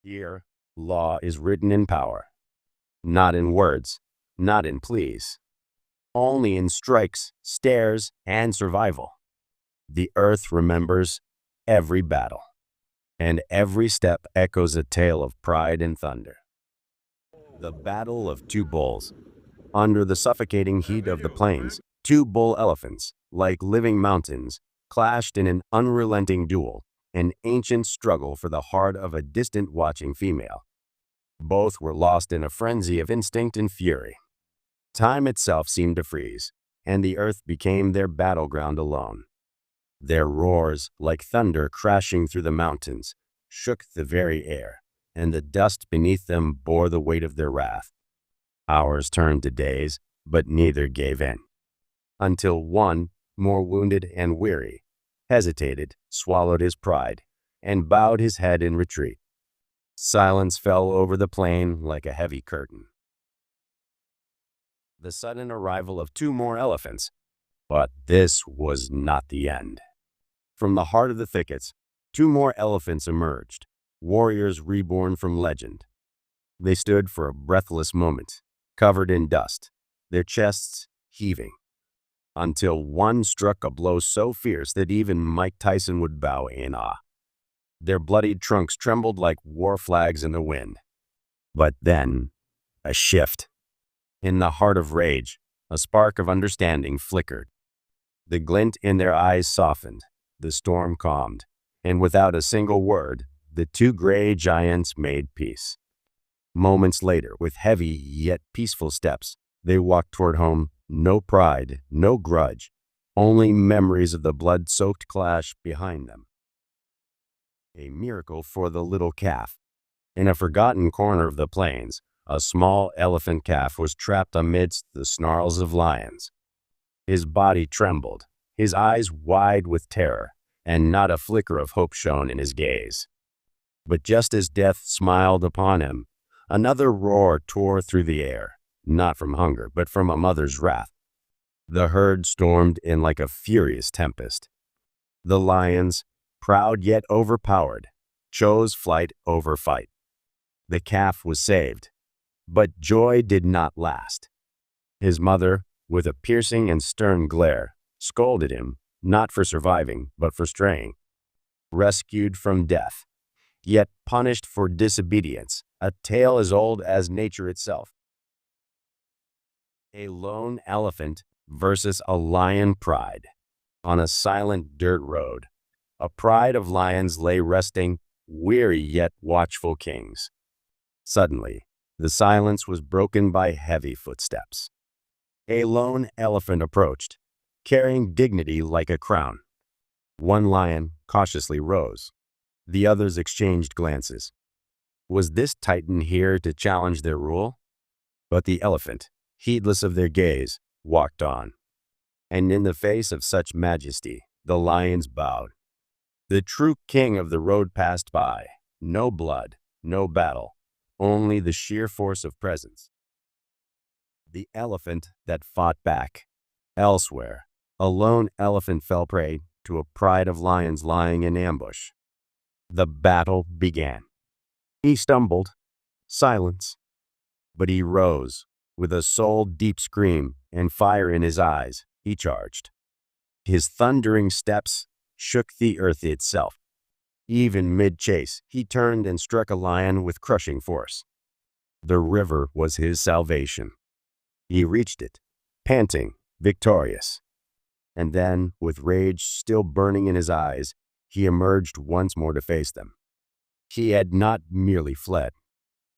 Here, law is written in power, not in words, not in pleas, only in strikes, stares, and survival. The earth remembers every battle, and every step echoes a tale of pride and thunder. The Battle of Two Bulls. Under the suffocating heat of the plains, two bull elephants, like living mountains, clashed in an unrelenting duel, an ancient struggle for the heart of a distant watching female. Both were lost in a frenzy of instinct and fury. Time itself seemed to freeze, and the earth became their battleground alone. Their roars, like thunder crashing through the mountains, shook the very air, and the dust beneath them bore the weight of their wrath. Hours turned to days, but neither gave in. Until one, more wounded and weary, hesitated, swallowed his pride, and bowed his head in retreat. Silence fell over the plain like a heavy curtain. The sudden arrival of two more elephants. But this was not the end. From the heart of the thickets, two more elephants emerged, warriors reborn from legend. They stood for a breathless moment, covered in dust, their chests heaving, until one struck a blow so fierce that even Mike Tyson would bow in awe. Their bloodied trunks trembled like war flags in the wind. But then, a shift. In the heart of rage, a spark of understanding flickered. The glint in their eyes softened, the storm calmed, and without a single word, the two gray giants made peace. Moments later, with heavy yet peaceful steps, they walked toward home, no pride, no grudge, only memories of the blood-soaked clash behind them. A miracle for the little calf. In a forgotten corner of the plains, a small elephant calf was trapped amidst the snarls of lions. His body trembled, his eyes wide with terror, and not a flicker of hope shone in his gaze. But just as death smiled upon him, another roar tore through the air, not from hunger, but from a mother's wrath. The herd stormed in like a furious tempest. The lions, proud yet overpowered, chose flight over fight. The calf was saved, but joy did not last. His mother, with a piercing and stern glare, scolded him, not for surviving, but for straying. Rescued from death, yet punished for disobedience, a tale as old as nature itself. A lone elephant versus a lion pride. On a silent dirt road, a pride of lions lay resting, weary yet watchful kings. Suddenly, the silence was broken by heavy footsteps. A lone elephant approached, carrying dignity like a crown. One lion cautiously rose. The others exchanged glances. Was this titan here to challenge their rule? But the elephant, heedless of their gaze, walked on. And in the face of such majesty, the lions bowed. The true king of the road passed by. No blood, no battle, only the sheer force of presence. The elephant that fought back. Elsewhere, a lone elephant fell prey to a pride of lions lying in ambush. The battle began. He stumbled. Silence. But he rose. With a soul-deep scream and fire in his eyes, he charged. His thundering steps shook the earth itself. Even mid-chase, he turned and struck a lion with crushing force. The river was his salvation. He reached it, panting, victorious. And then, with rage still burning in his eyes, he emerged once more to face them. He had not merely fled.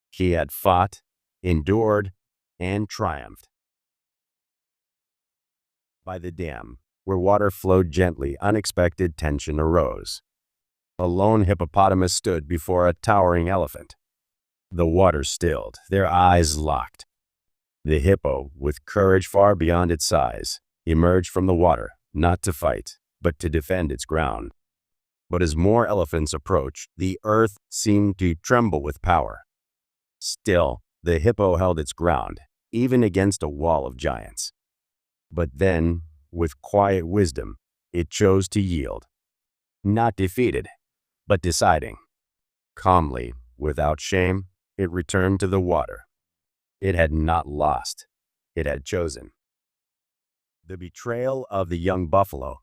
He had fought, endured, and triumphed. By the dam, where water flowed gently, unexpected tension arose. A lone hippopotamus stood before a towering elephant. The water stilled, their eyes locked. The hippo, with courage far beyond its size, emerged from the water, not to fight, but to defend its ground. But as more elephants approached, the earth seemed to tremble with power. Still, the hippo held its ground, even against a wall of giants. But then, with quiet wisdom, it chose to yield. Not defeated, but deciding. Calmly, Without shame, it returned to the water. It had not lost. It had chosen. The betrayal of the young buffalo.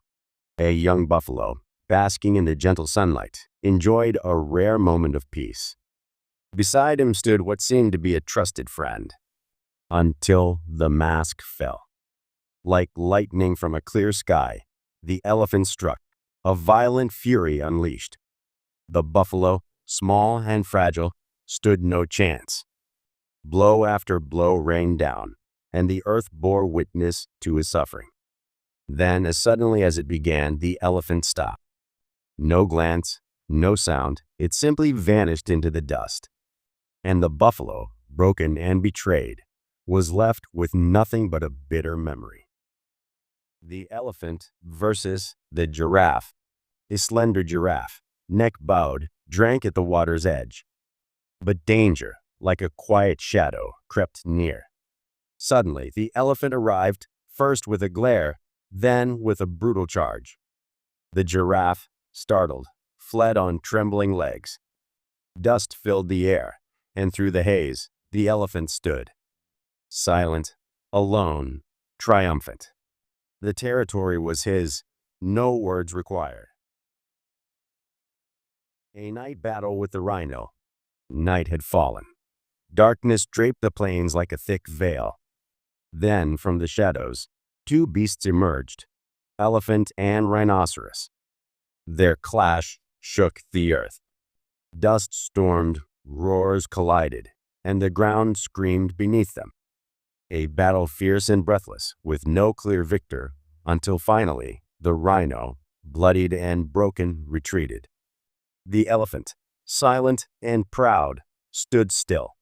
A young buffalo, basking in the gentle sunlight, enjoyed a rare moment of peace. Beside him stood what seemed to be a trusted friend. Until the mask fell. Like lightning from a clear sky, the elephant struck, a violent fury unleashed. The buffalo, small and fragile, stood no chance. Blow after blow rained down, and the earth bore witness to his suffering. Then, as suddenly as it began, the elephant stopped. No glance, no sound, it simply vanished into the dust. And the buffalo, broken and betrayed, was left with nothing but a bitter memory. The elephant versus the giraffe. A slender giraffe, neck bowed, drank at the water's edge. But danger, like a quiet shadow, crept near. Suddenly, the elephant arrived, first with a glare, then with a brutal charge. The giraffe, startled, fled on trembling legs. Dust filled the air, and through the haze, the elephant stood. Silent, alone, triumphant. The territory was his, no words required. A night battle with the rhino. Night had fallen. Darkness draped the plains like a thick veil. Then, from the shadows, two beasts emerged, elephant and rhinoceros. Their clash shook the earth. Dust stormed, roars collided, and the ground screamed beneath them. A battle fierce and breathless, with no clear victor, until finally, the rhino, bloodied and broken, retreated. The elephant, silent and proud, stood still.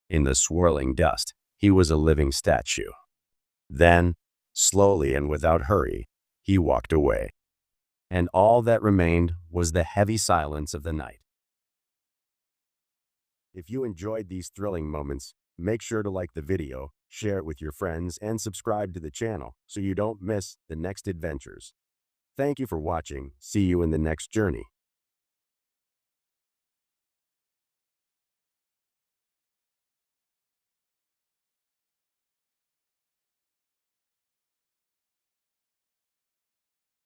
In the swirling dust, he was a living statue. Then, slowly and without hurry, he walked away. And all that remained was the heavy silence of the night. If you enjoyed these thrilling moments, make sure to like the video, share it with your friends, and subscribe to the channel so you don't miss the next adventures. Thank you for watching. See you in the next journey.